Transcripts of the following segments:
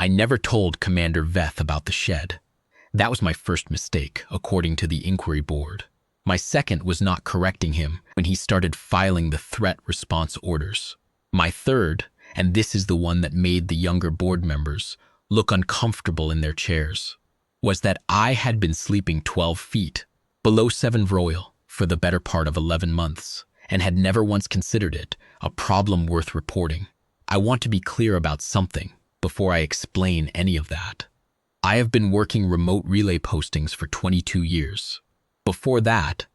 I never told Commander Veth about the shed. That was my first mistake, according to the inquiry board. My second was not correcting him when he started filing the threat response orders. My third, and this is the one that made the younger board members look uncomfortable in their chairs, was that I had been sleeping 12 feet below 7 Vrael for the better part of 11 months and had never once considered it a problem worth reporting. I want to be clear about something before I explain any of that. I have been working remote relay postings for 22 years. Before that,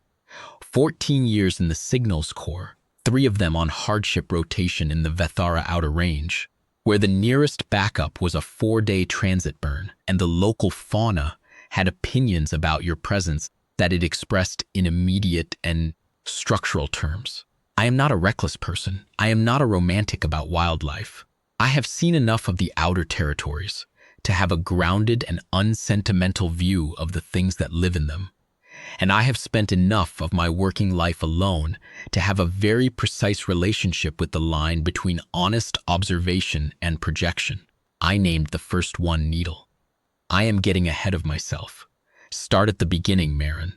14 years in the Signals Corps, 3 of them on hardship rotation in the Vethara Outer Range, where the nearest backup was a 4-day transit burn, and the local fauna had opinions about your presence that it expressed in immediate and structural terms. I am not a reckless person. I am not a romantic about wildlife. I have seen enough of the outer territories to have a grounded and unsentimental view of the things that live in them. And I have spent enough of my working life alone to have a very precise relationship with the line between honest observation and projection. I named the first one Needle. I am getting ahead of myself. Start at the beginning, Marin.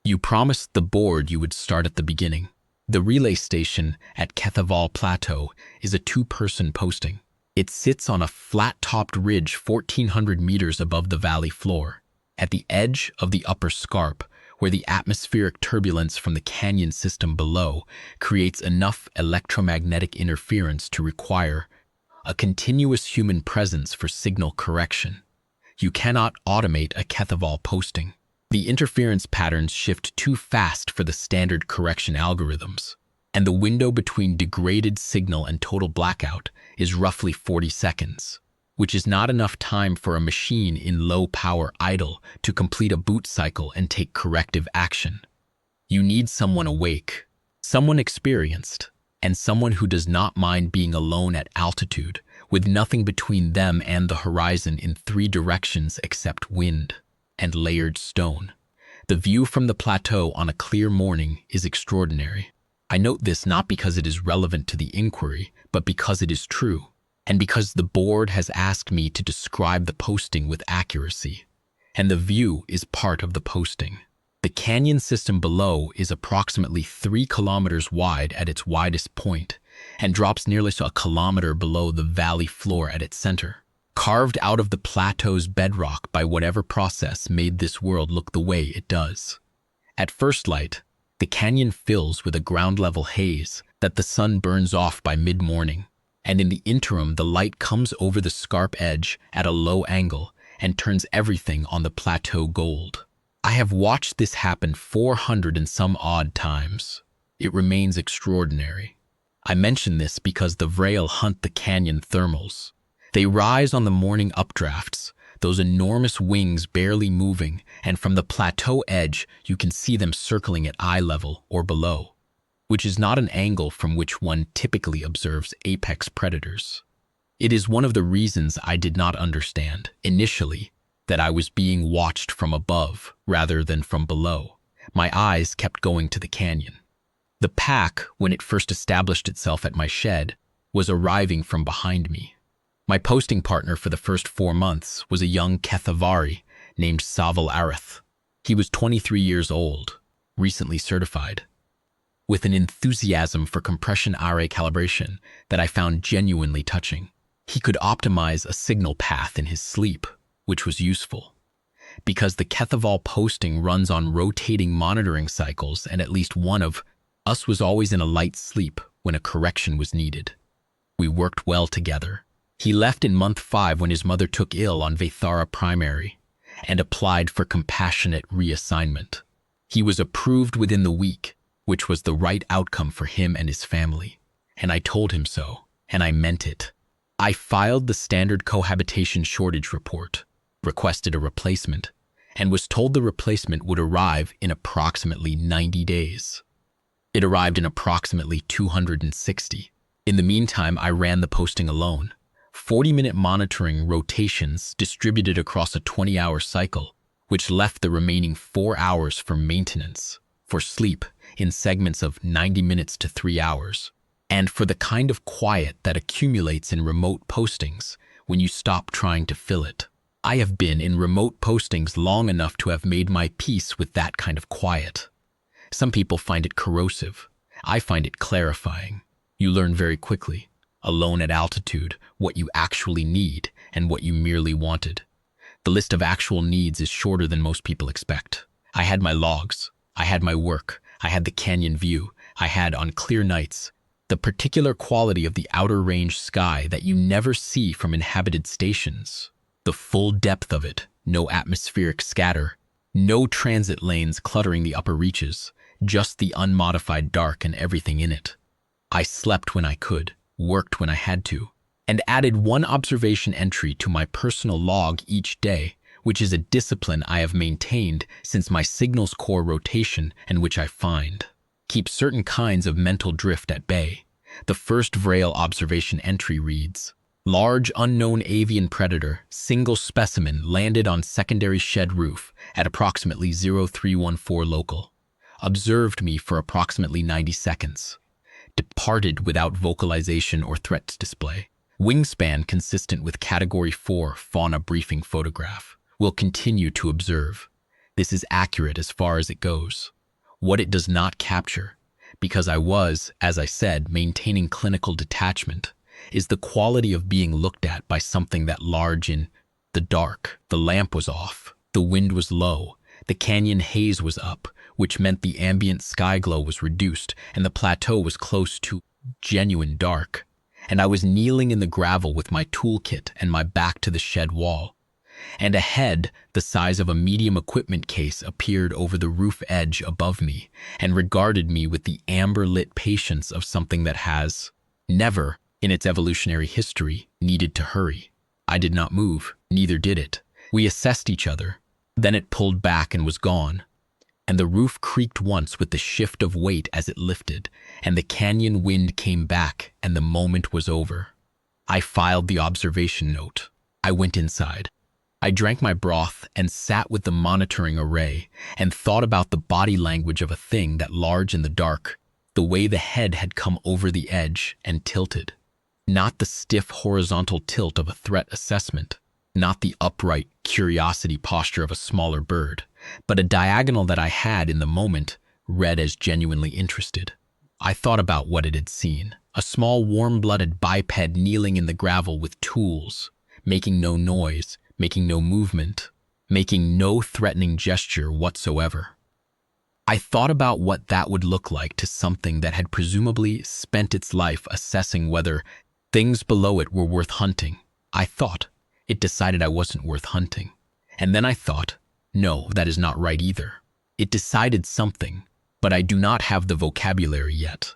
You promised the board you would start at the beginning. The relay station at Kethaval Plateau is a 2-person posting. It sits on a flat-topped ridge 1,400 meters above the valley floor, at the edge of the upper scarp, where the atmospheric turbulence from the canyon system below creates enough electromagnetic interference to require a continuous human presence for signal correction. You cannot automate a Kethaval posting. The interference patterns shift too fast for the standard correction algorithms, and the window between degraded signal and total blackout is roughly 40 seconds, which is not enough time for a machine in low power idle to complete a boot cycle and take corrective action. You need someone awake, someone experienced, and someone who does not mind being alone at altitude with nothing between them and the horizon in 3 directions except wind and layered stone. The view from the plateau on a clear morning is extraordinary. I note this not because it is relevant to the inquiry, but because it is true, and because the board has asked me to describe the posting with accuracy, and the view is part of the posting. The canyon system below is approximately 3 kilometers wide at its widest point, and drops nearly a kilometer below the valley floor at its center. Carved out of the plateau's bedrock by whatever process made this world look the way it does. At first light, the canyon fills with a ground-level haze that the sun burns off by mid-morning, and in the interim the light comes over the scarp edge at a low angle and turns everything on the plateau gold. I have watched this happen 400 and some odd times. It remains extraordinary. I mention this because the Vrael hunt the canyon thermals. They rise on the morning updrafts, those enormous wings barely moving, and from the plateau edge you can see them circling at eye level or below, which is not an angle from which one typically observes apex predators. It is one of the reasons I did not understand, initially, that I was being watched from above rather than from below. My eyes kept going to the canyon. The pack, when it first established itself at my shed, was arriving from behind me. My posting partner for the first 4 months was a young Kethavari named Saval Arith. He was 23 years old, recently certified, with an enthusiasm for compression array calibration that I found genuinely touching. He could optimize a signal path in his sleep, which was useful, because the Kethaval posting runs on rotating monitoring cycles and at least one of us was always in a light sleep when a correction was needed. We worked well together. He left in month 5 when his mother took ill on Vethara Primary and applied for compassionate reassignment. He was approved within the week, which was the right outcome for him and his family. And I told him so, and I meant it. I filed the standard cohabitation shortage report, requested a replacement, and was told the replacement would arrive in approximately 90 days. It arrived in approximately 260. In the meantime, I ran the posting alone. 40-minute monitoring rotations distributed across a 20-hour cycle, which left the remaining 4 hours for maintenance, for sleep in segments of 90 minutes to 3 hours, and for the kind of quiet that accumulates in remote postings when you stop trying to fill it. I have been in remote postings long enough to have made my peace with that kind of quiet. Some people find it corrosive. I find it clarifying. You learn very quickly, alone at altitude, what you actually need and what you merely wanted. The list of actual needs is shorter than most people expect. I had my logs. I had my work. I had the canyon view. I had, on clear nights, the particular quality of the outer range sky that you never see from inhabited stations. The full depth of it, no atmospheric scatter, no transit lanes cluttering the upper reaches, just the unmodified dark and everything in it. I slept when I could, worked when I had to, and added one observation entry to my personal log each day, which is a discipline I have maintained since my signals corps rotation and which I find keeps certain kinds of mental drift at bay. The first Vrael observation entry reads, "Large unknown avian predator, single specimen landed on secondary shed roof at approximately 0314 local. Observed me for approximately 90 seconds. Departed without vocalization or threat display. Wingspan consistent with Category 4 fauna briefing photograph. Will continue to observe. This is accurate as far as it goes. What it does not capture, because I was, as I said, maintaining clinical detachment, is the quality of being looked at by something that large in the dark. The lamp was off, the wind was low, the canyon haze was up, which meant the ambient sky glow was reduced and the plateau was close to genuine dark. And I was kneeling in the gravel with my toolkit and my back to the shed wall. And a head the size of a medium equipment case appeared over the roof edge above me and regarded me with the amber-lit patience of something that has never, in its evolutionary history, needed to hurry. I did not move, neither did it. We assessed each other. Then it pulled back and was gone. And the roof creaked once with the shift of weight as it lifted, and the canyon wind came back, and the moment was over. I filed the observation note. I went inside. I drank my broth and sat with the monitoring array and thought about the body language of a thing that large in the dark, the way the head had come over the edge and tilted. Not the stiff horizontal tilt of a threat assessment, not the upright curiosity posture of a smaller bird, but a diagonal that I had in the moment read as genuinely interested. I thought about what it had seen, a small warm-blooded biped kneeling in the gravel with tools, making no noise, making no movement, making no threatening gesture whatsoever. I thought about what that would look like to something that had presumably spent its life assessing whether things below it were worth hunting. I thought it decided I wasn't worth hunting. And then I thought, no, that is not right either. It decided something, but I do not have the vocabulary yet.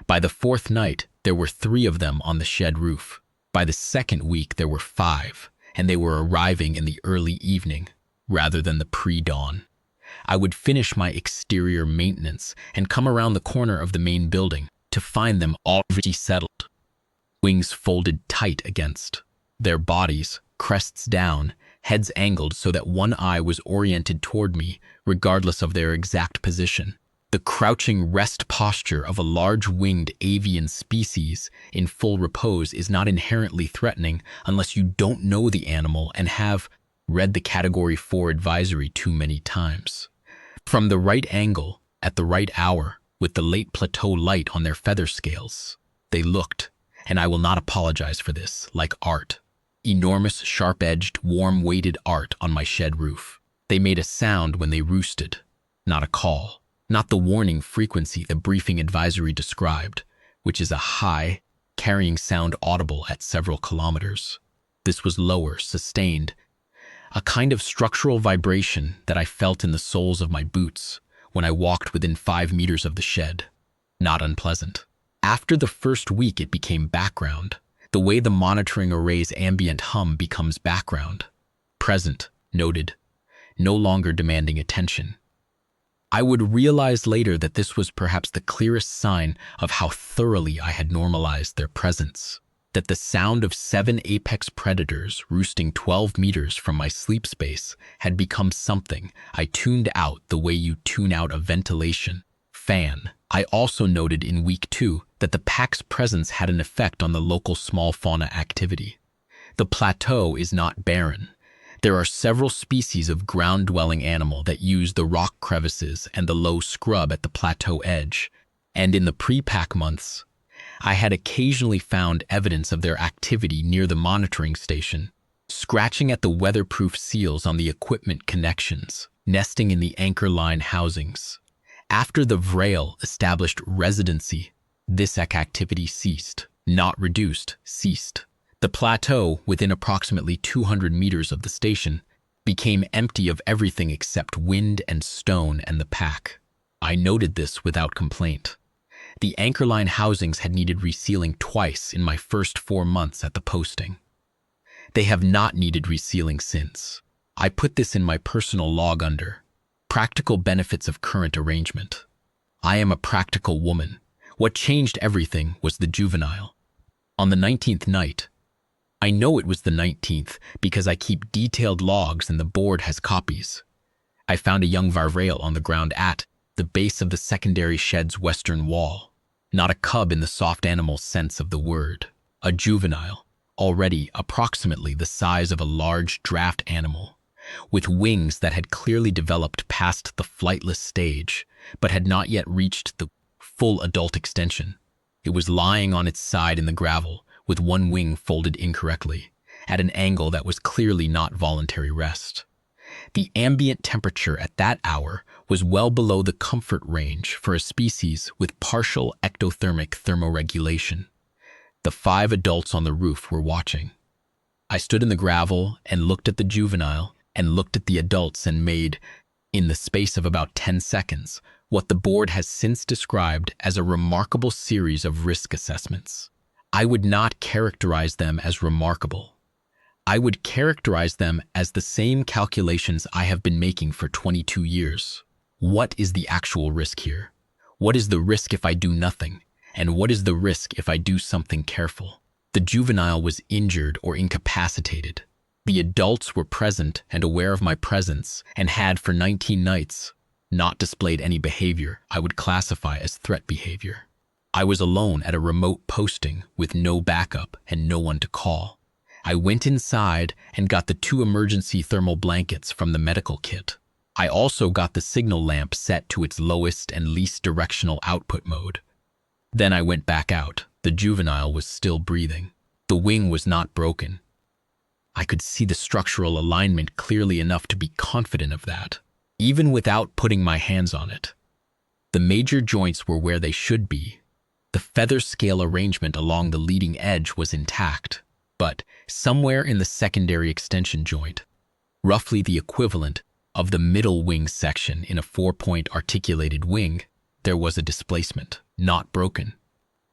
By the fourth night, there were 3 of them on the shed roof. By the second week, there were 5, and they were arriving in the early evening, rather than the pre-dawn. I would finish my exterior maintenance and come around the corner of the main building to find them already settled. Wings folded tight against their bodies, crests down, heads angled so that one eye was oriented toward me, regardless of their exact position. The crouching rest posture of a large-winged avian species in full repose is not inherently threatening unless you don't know the animal and have read the Category 4 advisory too many times. From the right angle, at the right hour, with the late plateau light on their feather scales, they looked, and I will not apologize for this, like art. Enormous, sharp-edged, warm-weighted art on my shed roof. They made a sound when they roosted, not a call. Not the warning frequency the briefing advisory described, which is a high, carrying sound audible at several kilometers. This was lower, sustained, a kind of structural vibration that I felt in the soles of my boots when I walked within 5 meters of the shed. Not unpleasant. After the first week, it became background, the way the monitoring array's ambient hum becomes background. Present, noted, no longer demanding attention. I would realize later that this was perhaps the clearest sign of how thoroughly I had normalized their presence, that the sound of 7 apex predators roosting 12 meters from my sleep space had become something I tuned out the way you tune out a ventilation fan. I also noted in week 2 that the pack's presence had an effect on the local small fauna activity. The plateau is not barren. There are several species of ground-dwelling animal that use the rock crevices and the low scrub at the plateau edge, and in the pre-pack months, I had occasionally found evidence of their activity near the monitoring station, scratching at the weatherproof seals on the equipment connections, nesting in the anchor line housings. After the Vrael established residency, this activity ceased, not reduced, ceased. The plateau, within approximately 200 meters of the station, became empty of everything except wind and stone and the pack. I noted this without complaint. The anchor line housings had needed resealing twice in my first 4 months at the posting. They have not needed resealing since. I put this in my personal log under practical benefits of current arrangement. I am a practical woman. What changed everything was the juvenile. On the 19th night, I know it was the 19th because I keep detailed logs and the board has copies. I found a young Vrael on the ground at the base of the secondary shed's western wall. Not a cub in the soft animal sense of the word. A juvenile, already approximately the size of a large draft animal, with wings that had clearly developed past the flightless stage, but had not yet reached the full adult extension. It was lying on its side in the gravel, with one wing folded incorrectly, at an angle that was clearly not voluntary rest. The ambient temperature at that hour was well below the comfort range for a species with partial ectothermic thermoregulation. The 5 adults on the roof were watching. I stood in the gravel and looked at the juvenile and looked at the adults and made, in the space of about 10 seconds, what the board has since described as a remarkable series of risk assessments. I would not characterize them as remarkable. I would characterize them as the same calculations I have been making for 22 years. What is the actual risk here? What is the risk if I do nothing? And what is the risk if I do something careful? The juvenile was injured or incapacitated. The adults were present and aware of my presence and had for 19 nights not displayed any behavior I would classify as threat behavior. I was alone at a remote posting with no backup and no one to call. I went inside and got the 2 emergency thermal blankets from the medical kit. I also got the signal lamp set to its lowest and least directional output mode. Then I went back out. The juvenile was still breathing. The wing was not broken. I could see the structural alignment clearly enough to be confident of that, even without putting my hands on it. The major joints were where they should be. The feather scale arrangement along the leading edge was intact, but somewhere in the secondary extension joint, roughly the equivalent of the middle wing section in a 4-point articulated wing, there was a displacement, not broken,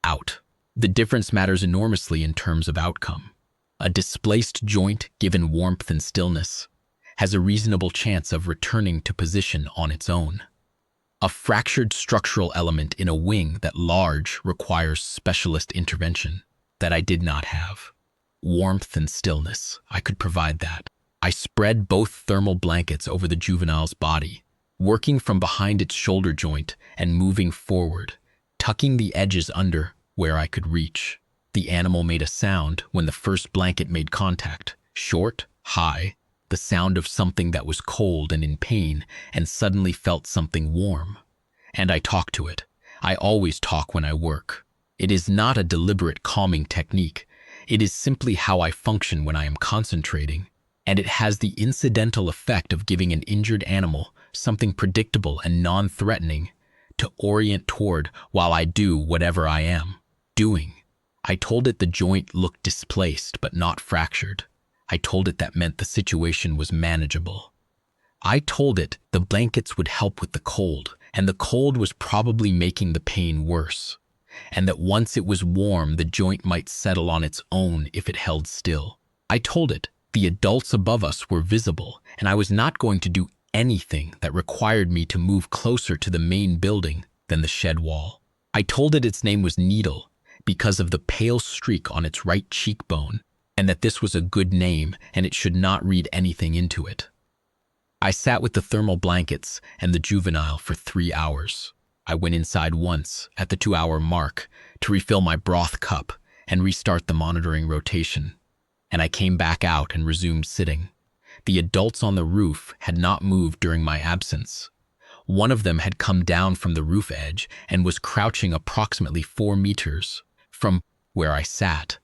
out. The difference matters enormously in terms of outcome. A displaced joint, given warmth and stillness, has a reasonable chance of returning to position on its own. A fractured structural element in a wing that large requires specialist intervention that I did not have. Warmth and stillness, I could provide that. I spread both thermal blankets over the juvenile's body, working from behind its shoulder joint and moving forward, tucking the edges under where I could reach. The animal made a sound when the first blanket made contact, short, high, the sound of something that was cold and in pain and suddenly felt something warm. And I talked to it. I always talk when I work. It is not a deliberate calming technique. It is simply how I function when I am concentrating, and it has the incidental effect of giving an injured animal something predictable and non-threatening to orient toward while I do whatever I am doing. I told it the joint looked displaced but not fractured. I told it that meant the situation was manageable. I told it the blankets would help with the cold, and the cold was probably making the pain worse, and that once it was warm, the joint might settle on its own if it held still. I told it the adults above us were visible, and I was not going to do anything that required me to move closer to the main building than the shed wall. I told it its name was Needle because of the pale streak on its right cheekbone, and that this was a good name and it should not read anything into it. I sat with the thermal blankets and the juvenile for 3 hours. I went inside once at the 2-hour mark to refill my broth cup and restart the monitoring rotation. and I came back out and resumed sitting. The adults on the roof had not moved during my absence. One of them had come down from the roof edge and was crouching approximately 4 meters from where I sat,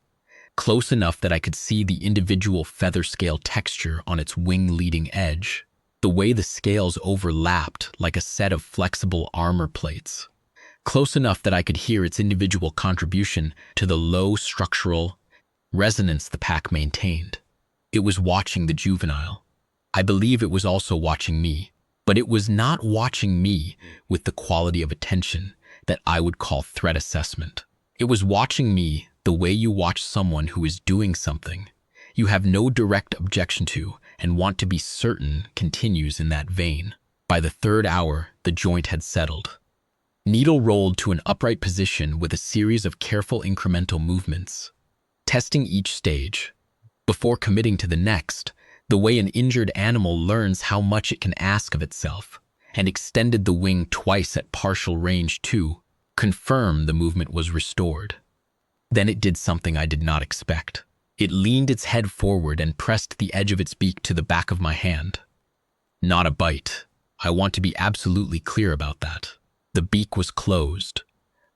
close enough that I could see the individual feather scale texture on its wing leading edge, the way the scales overlapped like a set of flexible armor plates, close enough that I could hear its individual contribution to the low structural resonance the pack maintained. It was watching the juvenile. I believe it was also watching me, but it was not watching me with the quality of attention that I would call threat assessment. It was watching me the way you watch someone who is doing something you have no direct objection to and want to be certain continues in that vein. By the 3rd hour, the joint had settled. Needle rolled to an upright position with a series of careful incremental movements, testing each stage before committing to the next, the way an injured animal learns how much it can ask of itself, and extended the wing twice at partial range to confirm the movement was restored. Then it did something I did not expect. It leaned its head forward and pressed the edge of its beak to the back of my hand. Not a bite. I want to be absolutely clear about that. The beak was closed.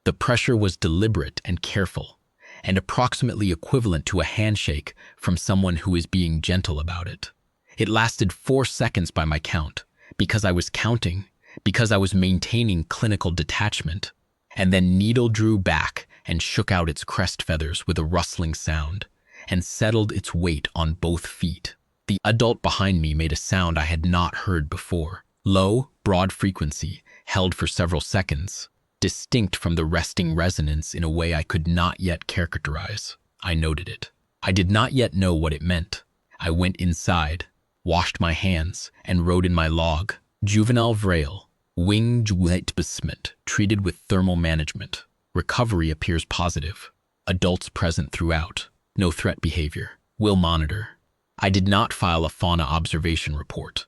The pressure was deliberate and careful, and approximately equivalent to a handshake from someone who is being gentle about it. It lasted 4 seconds by my count, because I was counting, because I was maintaining clinical detachment, and then Needle drew back and shook out its crest feathers with a rustling sound, and settled its weight on both feet. The adult behind me made a sound I had not heard before. Low, broad frequency, held for several seconds, distinct from the resting resonance in a way I could not yet characterize. I noted it. I did not yet know what it meant. I went inside, washed my hands, and wrote in my log, Juvenile Vrael, wing basement, treated with thermal management. Recovery appears positive. Adults present throughout. No threat behavior. Will monitor. I did not file a fauna observation report.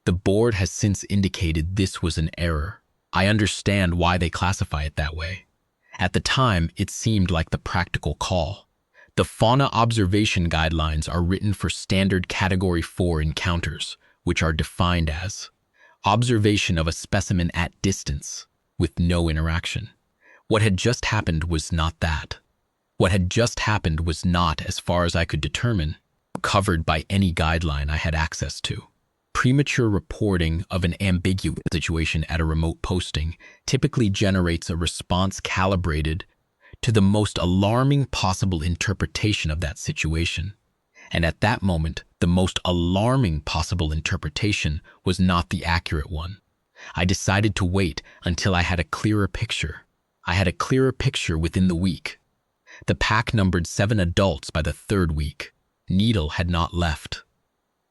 The board has since indicated this was an error. I understand why they classify it that way. At the time, it seemed like the practical call. The fauna observation guidelines are written for standard Category 4 encounters, which are defined as observation of a specimen at distance, with no interaction. What had just happened was not that. What had just happened was not, as far as I could determine, covered by any guideline I had access to. Premature reporting of an ambiguous situation at a remote posting typically generates a response calibrated to the most alarming possible interpretation of that situation. And at that moment, the most alarming possible interpretation was not the accurate one. I decided to wait until I had a clearer picture. I had a clearer picture within the week. The pack numbered 7 adults by the 3rd week. Needle had not left.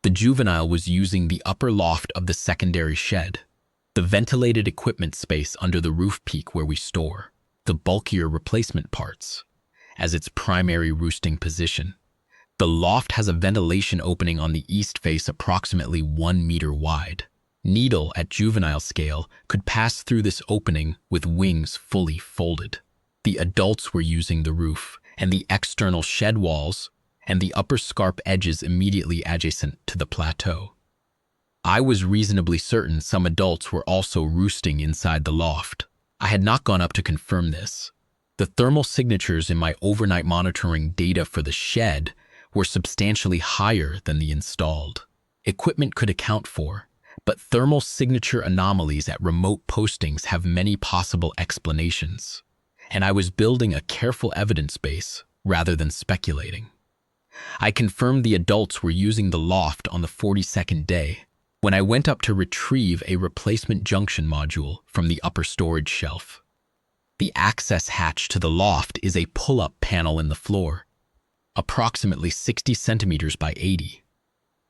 The juvenile was using the upper loft of the secondary shed, the ventilated equipment space under the roof peak where we store the bulkier replacement parts, as its primary roosting position. The loft has a ventilation opening on the east face approximately 1 meter wide. Needle, at juvenile scale, could pass through this opening with wings fully folded. The adults were using the roof and the external shed walls and the upper scarp edges immediately adjacent to the plateau. I was reasonably certain some adults were also roosting inside the loft. I had not gone up to confirm this. The thermal signatures in my overnight monitoring data for the shed were substantially higher than the installed equipment could account for, but thermal signature anomalies at remote postings have many possible explanations, and I was building a careful evidence base rather than speculating. I confirmed the adults were using the loft on the 42nd day when I went up to retrieve a replacement junction module from the upper storage shelf. The access hatch to the loft is a pull-up panel in the floor, approximately 60 centimeters by 80.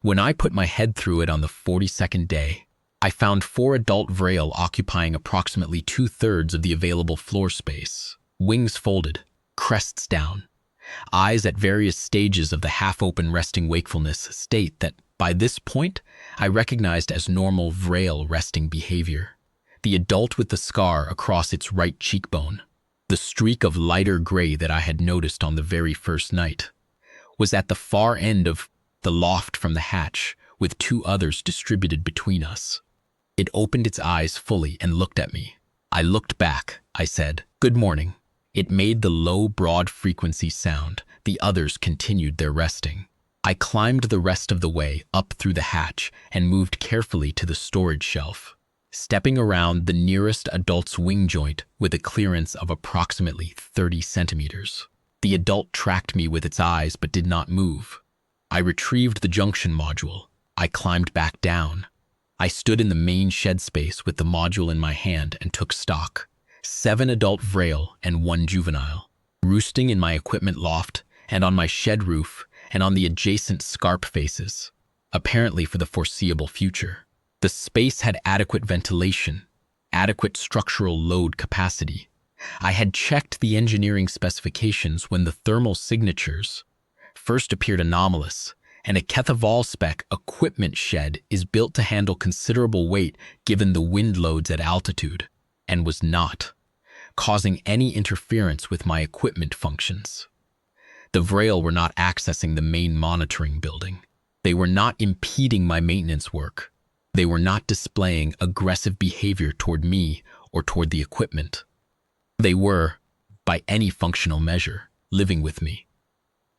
When I put my head through it on the 42nd day, I found 4 adult Vrael occupying approximately 2/3 of the available floor space, wings folded, crests down, eyes at various stages of the half-open resting wakefulness state that, by this point, I recognized as normal Vrael resting behavior. The adult with the scar across its right cheekbone, the streak of lighter gray that I had noticed on the very first night, was at the far end of the loft from the hatch, with 2 others distributed between us. It opened its eyes fully and looked at me. I looked back. I said, "Good morning." It made the low, broad frequency sound. The others continued their resting. I climbed the rest of the way up through the hatch and moved carefully to the storage shelf, stepping around the nearest adult's wing joint with a clearance of approximately 30 centimeters. The adult tracked me with its eyes but did not move. I retrieved the junction module. I climbed back down. I stood in the main shed space with the module in my hand and took stock. 7 adult Vrael and 1 juvenile, roosting in my equipment loft and on my shed roof and on the adjacent scarp faces, apparently for the foreseeable future. The space had adequate ventilation, adequate structural load capacity. I had checked the engineering specifications when the thermal signatures first appeared anomalous, and a Kethaval-spec equipment shed is built to handle considerable weight given the wind loads at altitude, and was not, causing any interference with my equipment functions. The Vrael were not accessing the main monitoring building. They were not impeding my maintenance work. They were not displaying aggressive behavior toward me or toward the equipment. They were, by any functional measure, living with me.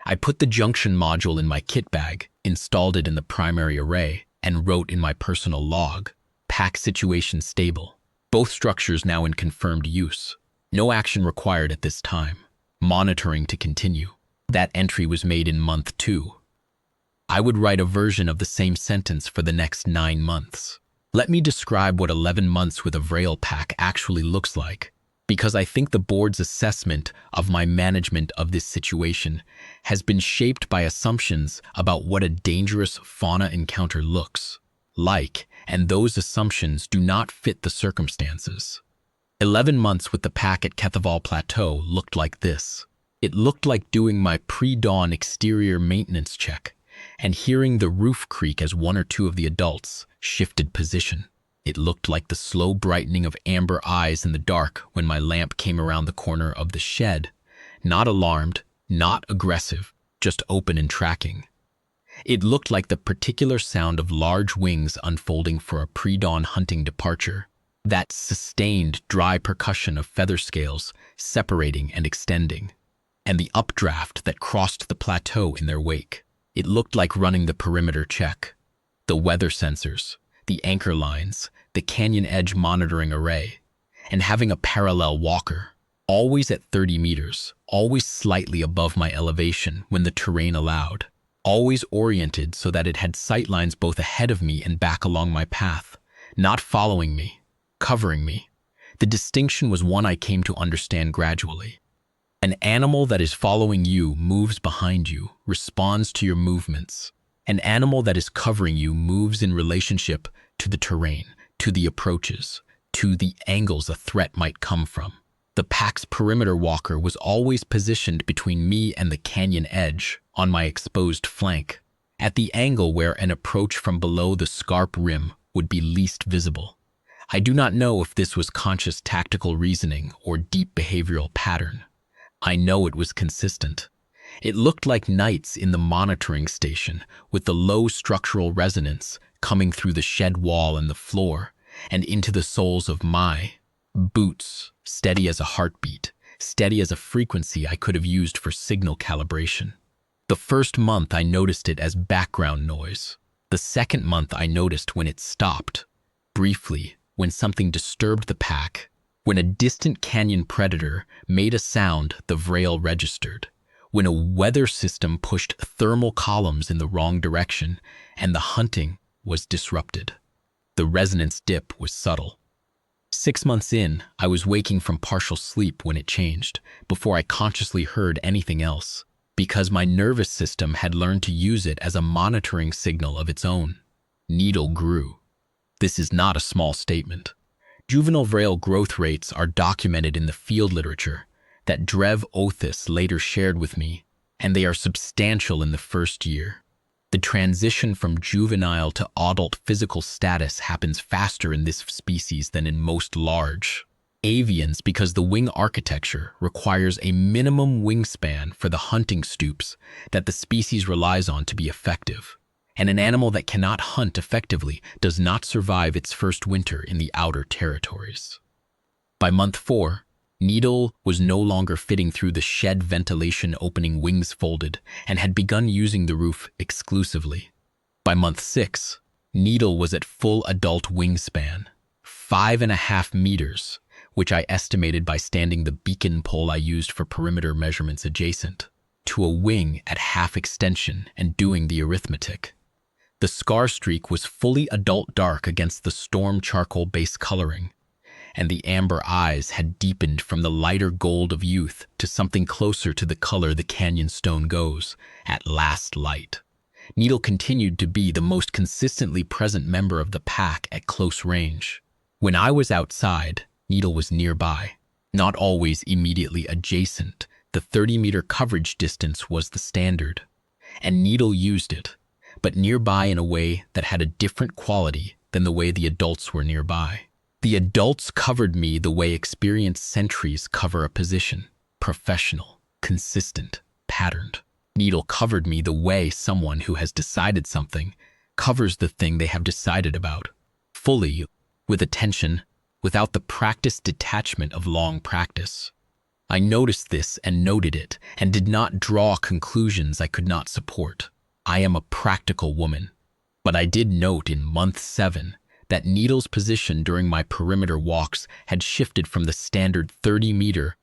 I put the junction module in my kit bag, installed it in the primary array, and wrote in my personal log, "Pack situation stable. Both structures now in confirmed use. No action required at this time. Monitoring to continue." That entry was made in month 2. I would write a version of the same sentence for the next 9 months. Let me describe what 11 months with a Vrael pack actually looks like, because I think the board's assessment of my management of this situation has been shaped by assumptions about what a dangerous fauna encounter looks like, and those assumptions do not fit the circumstances. 11 months with the pack at Kethaval Plateau looked like this. It looked like doing my pre-dawn exterior maintenance check and hearing the roof creak as 1 or 2 of the adults shifted position. It looked like the slow brightening of amber eyes in the dark when my lamp came around the corner of the shed. Not alarmed, not aggressive, just open and tracking. It looked like the particular sound of large wings unfolding for a pre-dawn hunting departure. That sustained, dry percussion of feather scales separating and extending, and the updraft that crossed the plateau in their wake. It looked like running the perimeter check, the weather sensors, the anchor lines, the canyon edge monitoring array, and having a parallel walker, always at 30 meters, always slightly above my elevation when the terrain allowed, always oriented so that it had sightlines both ahead of me and back along my path, not following me, covering me. The distinction was one I came to understand gradually. An animal that is following you moves behind you, responds to your movements. An animal that is covering you moves in relationship to the terrain, to the approaches, to the angles a threat might come from. The pack's perimeter walker was always positioned between me and the canyon edge on my exposed flank, at the angle where an approach from below the scarp rim would be least visible. I do not know if this was conscious tactical reasoning or deep behavioral pattern. I know it was consistent. It looked like nights in the monitoring station, with the low structural resonance coming through the shed wall and the floor, and into the soles of my boots, steady as a heartbeat, steady as a frequency I could have used for signal calibration. The first month I noticed it as background noise. The second month I noticed when it stopped, briefly, when something disturbed the pack. When a distant canyon predator made a sound the Vrael registered, when a weather system pushed thermal columns in the wrong direction and the hunting was disrupted. The resonance dip was subtle. 6 months in, I was waking from partial sleep when it changed, before I consciously heard anything else, because my nervous system had learned to use it as a monitoring signal of its own. Needle grew. This is not a small statement. Juvenile Vrael growth rates are documented in the field literature that Drev Othis later shared with me, and they are substantial in the first year. The transition from juvenile to adult physical status happens faster in this species than in most large Avians because the wing architecture requires a minimum wingspan for the hunting stoops that the species relies on to be effective. And an animal that cannot hunt effectively does not survive its first winter in the outer territories. By month 4, Needle was no longer fitting through the shed ventilation opening, wings folded, and had begun using the roof exclusively. By month 6, Needle was at full adult wingspan, 5.5 meters, which I estimated by standing the beacon pole I used for perimeter measurements adjacent, to a wing at half extension and doing the arithmetic. The scar streak was fully adult dark against the storm charcoal base coloring, and the amber eyes had deepened from the lighter gold of youth to something closer to the color the canyon stone goes at last light. Needle continued to be the most consistently present member of the pack at close range. When I was outside, Needle was nearby, not always immediately adjacent. The 30-meter coverage distance was the standard, and Needle used it, but nearby in a way that had a different quality than the way the adults were nearby. The adults covered me the way experienced sentries cover a position: professional, consistent, patterned. Needle covered me the way someone who has decided something covers the thing they have decided about, fully, with attention, without the practiced detachment of long practice. I noticed this and noted it, and did not draw conclusions I could not support. I am a practical woman, but I did note in month 7 that Needle's position during my perimeter walks had shifted from the standard 30-meter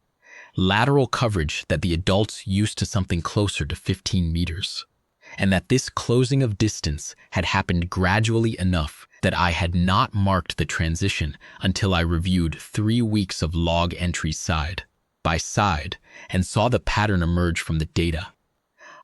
lateral coverage that the adults used to something closer to 15 meters, and that this closing of distance had happened gradually enough that I had not marked the transition until I reviewed 3 weeks of log entries side by side and saw the pattern emerge from the data.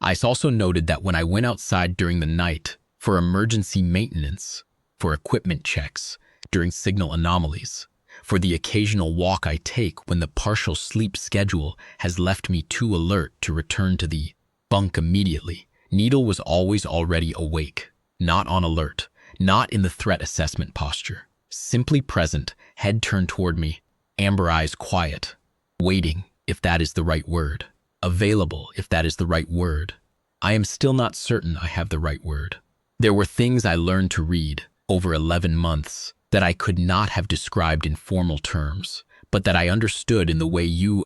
I also noted that when I went outside during the night for emergency maintenance, for equipment checks, during signal anomalies, for the occasional walk I take when the partial sleep schedule has left me too alert to return to the bunk immediately, Needle was always already awake, not on alert, not in the threat assessment posture, simply present, head turned toward me, amber eyes quiet, waiting, if that is the right word, available, if that is the right word. I am still not certain I have the right word. There were things I learned to read over 11 months that I could not have described in formal terms, but that I understood in the way you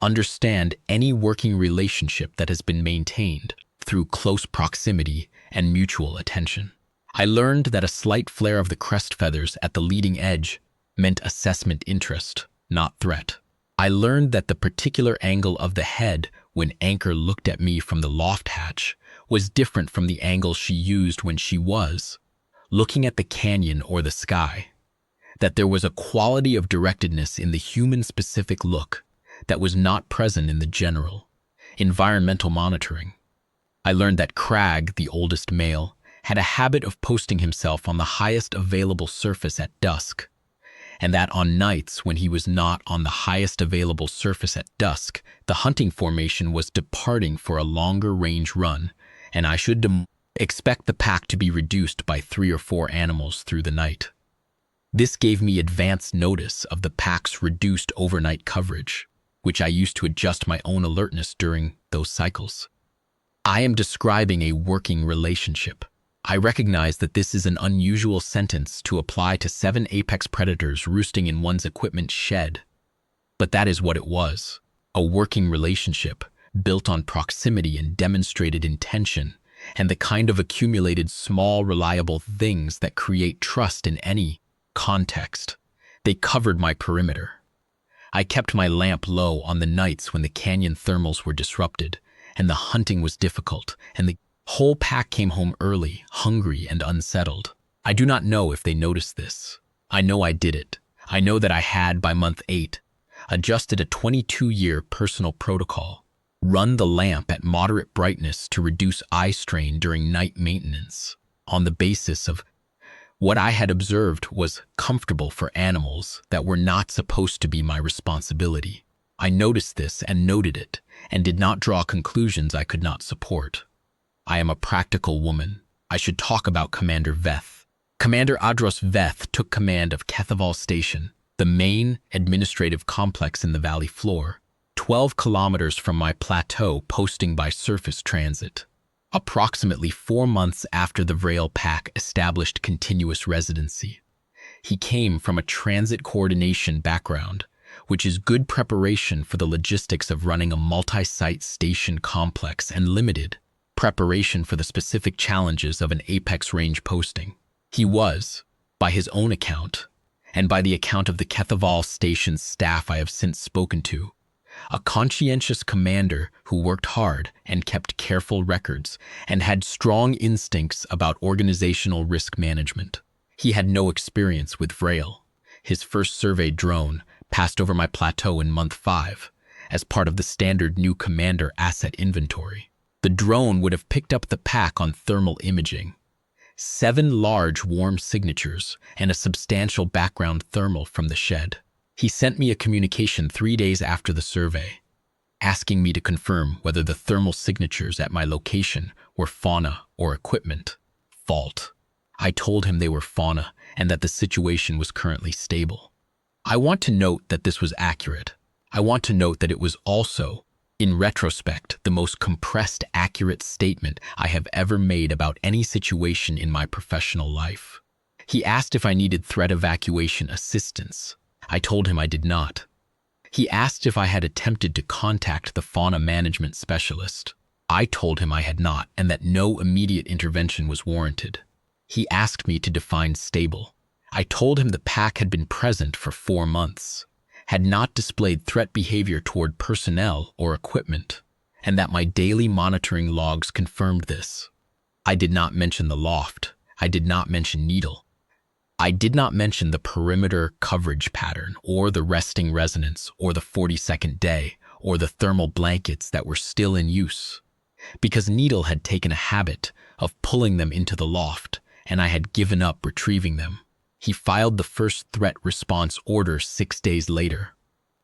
understand any working relationship that has been maintained through close proximity and mutual attention. I learned that a slight flare of the crest feathers at the leading edge meant assessment interest, not threat. I learned that the particular angle of the head when Anchor looked at me from the loft hatch was different from the angle she used when she was looking at the canyon or the sky, that there was a quality of directedness in the human-specific look that was not present in the general environmental monitoring. I learned that Cragg, the oldest male, had a habit of posting himself on the highest available surface at dusk, and that on nights when he was not on the highest available surface at dusk, the hunting formation was departing for a longer range run, and I should expect the pack to be reduced by 3 or 4 animals through the night. This gave me advance notice of the pack's reduced overnight coverage, which I used to adjust my own alertness during those cycles. I am describing a working relationship. I recognize that this is an unusual sentence to apply to 7 apex predators roosting in one's equipment shed, but that is what it was, a working relationship built on proximity and demonstrated intention, and the kind of accumulated small, reliable things that create trust in any context. They covered my perimeter. I kept my lamp low on the nights when the canyon thermals were disrupted, and the hunting was difficult, and the whole pack came home early, hungry and unsettled. I do not know if they noticed this. I know I did it. I know that I had, by month 8, adjusted a 22-year personal protocol, run the lamp at moderate brightness to reduce eye strain during night maintenance, on the basis of what I had observed was comfortable for animals that were not supposed to be my responsibility. I noticed this and noted it, and did not draw conclusions I could not support. I am a practical woman. I should talk about Commander Veth. Commander Adros Veth took command of Kethaval Station the main administrative complex in the valley floor, 12 kilometers from my plateau, posting by surface transit. Approximately 4 months after the Vrael pack established continuous residency. He came from a transit coordination background, which is good preparation for the logistics of running a multi-site station complex and limited preparation for the specific challenges of an apex range posting. He was, by his own account, and by the account of the Kethaval station's staff I have since spoken to, a conscientious commander who worked hard and kept careful records and had strong instincts about organizational risk management. He had no experience with Vrael. His first survey drone passed over my plateau in month 5 as part of the standard new commander asset inventory. The drone would have picked up the pack on thermal imaging, 7 large warm signatures, and a substantial background thermal from the shed. He sent me a communication 3 days after the survey, asking me to confirm whether the thermal signatures at my location were fauna or equipment fault. I told him they were fauna and that the situation was currently stable. I want to note that this was accurate. I want to note that it was also, in retrospect, the most compressed, accurate statement I have ever made about any situation in my professional life. He asked if I needed threat evacuation assistance. I told him I did not. He asked if I had attempted to contact the fauna management specialist. I told him I had not and that no immediate intervention was warranted. He asked me to define stable. I told him the pack had been present for 4 months, had not displayed threat behavior toward personnel or equipment, and that my daily monitoring logs confirmed this. I did not mention the loft. I did not mention needle. I did not mention the perimeter coverage pattern or the resting resonance or the 42nd day or the thermal blankets that were still in use, because Needle had taken a habit of pulling them into the loft and I had given up retrieving them. He filed the first threat response order 6 days later.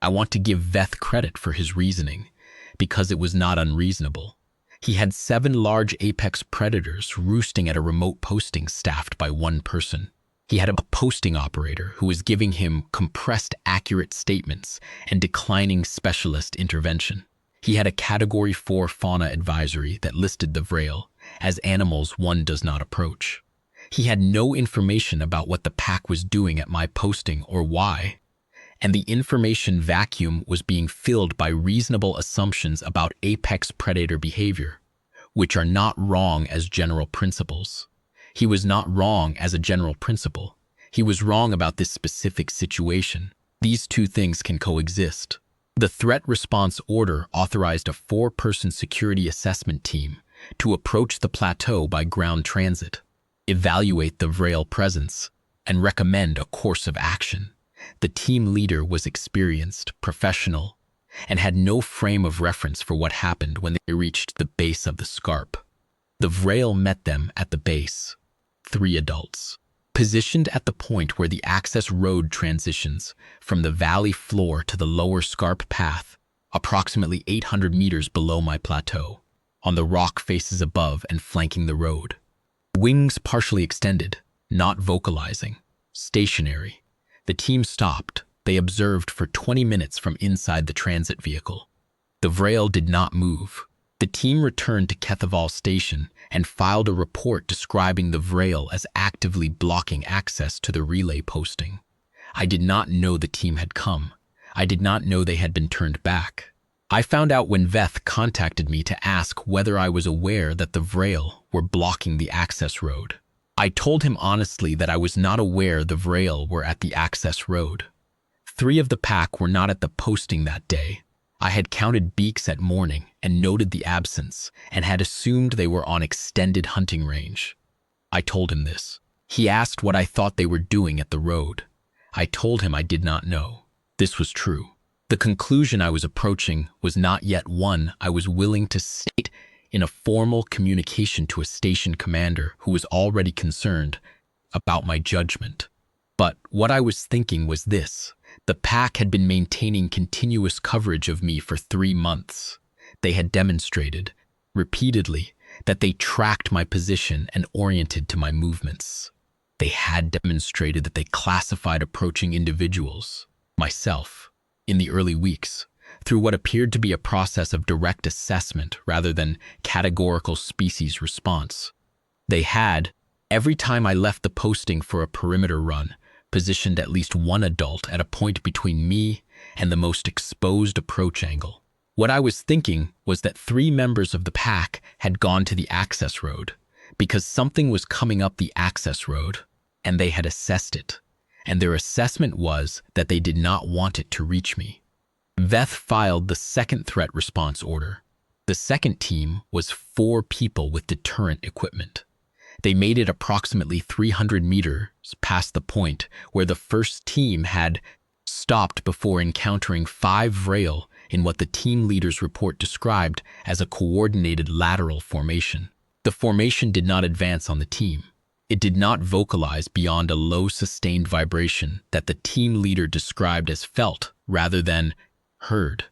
I want to give Veth credit for his reasoning, because it was not unreasonable. He had 7 large apex predators roosting at a remote posting staffed by 1 person. He had a posting operator who was giving him compressed, accurate statements and declining specialist intervention. He had a Category 4 fauna advisory that listed the Vrael as animals one does not approach. He had no information about what the pack was doing at my posting or why, and the information vacuum was being filled by reasonable assumptions about apex predator behavior, which are not wrong as general principles. He was not wrong as a general principle. He was wrong about this specific situation. These 2 things can coexist. The threat response order authorized a 4-person security assessment team to approach the plateau by ground transit, evaluate the Vrael presence, and recommend a course of action. The team leader was experienced, professional, and had no frame of reference for what happened when they reached the base of the scarp. The Vrael met them at the base, 3 adults, positioned at the point where the access road transitions from the valley floor to the lower scarp path, approximately 800 meters below my plateau, on the rock faces above and flanking the road. Wings partially extended, not vocalizing, stationary. The team stopped. They observed for 20 minutes from inside the transit vehicle. The Vrael did not move. The team returned to Kethaval station and filed a report describing the Vrael as actively blocking access to the relay posting. I did not know the team had come. I did not know they had been turned back. I found out when Veth contacted me to ask whether I was aware that the Vrael were blocking the access road. I told him honestly that I was not aware the Vrael were at the access road. 3 of the pack were not at the posting that day. I had counted beaks at morning and noted the absence and had assumed they were on extended hunting range. I told him this. He asked what I thought they were doing at the road. I told him I did not know. This was true. The conclusion I was approaching was not yet one I was willing to state in a formal communication to a station commander who was already concerned about my judgment. But what I was thinking was this. The pack had been maintaining continuous coverage of me for 3 months. They had demonstrated, repeatedly, that they tracked my position and oriented to my movements. They had demonstrated that they classified approaching individuals, myself, in the early weeks, through what appeared to be a process of direct assessment rather than categorical species response. They had, every time I left the posting for a perimeter run, positioned at least one adult at a point between me and the most exposed approach angle. What I was thinking was that 3 members of the pack had gone to the access road because something was coming up the access road, and they had assessed it, and their assessment was that they did not want it to reach me. Veth filed the second threat response order. The second team was 4 people with deterrent equipment. They made it approximately 300 meters past the point where the first team had stopped before encountering 5 Vrael in what the team leader's report described as a coordinated lateral formation. The formation did not advance on the team. It did not vocalize beyond a low sustained vibration that the team leader described as felt rather than heard.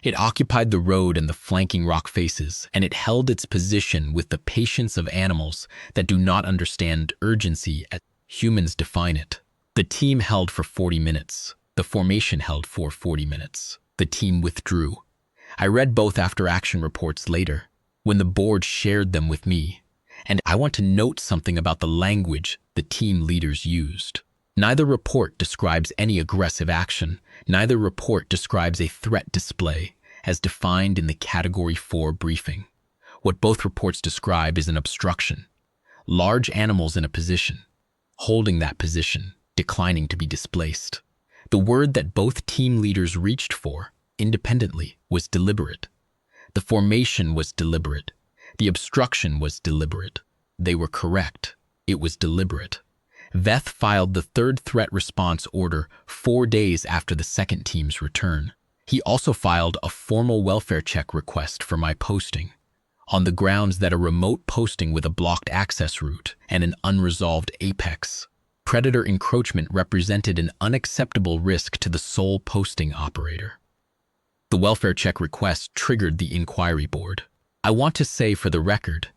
It occupied the road and the flanking rock faces, and it held its position with the patience of animals that do not understand urgency as humans define it. The team held for 40 minutes. The formation held for 40 minutes. The team withdrew. I read both after-action reports later, when the board shared them with me, and I want to note something about the language the team leaders used. Neither report describes any aggressive action. Neither report describes a threat display as defined in the Category 4 briefing. What both reports describe is an obstruction. Large animals in a position, holding that position, declining to be displaced. The word that both team leaders reached for, independently, was deliberate. The formation was deliberate. The obstruction was deliberate. They were correct. It was deliberate. Veth filed the third threat response order 4 days after the second team's return. He also filed a formal welfare check request for my posting, on the grounds that a remote posting with a blocked access route and an unresolved apex predator encroachment represented an unacceptable risk to the sole posting operator. The welfare check request triggered the inquiry board. I want to say for the record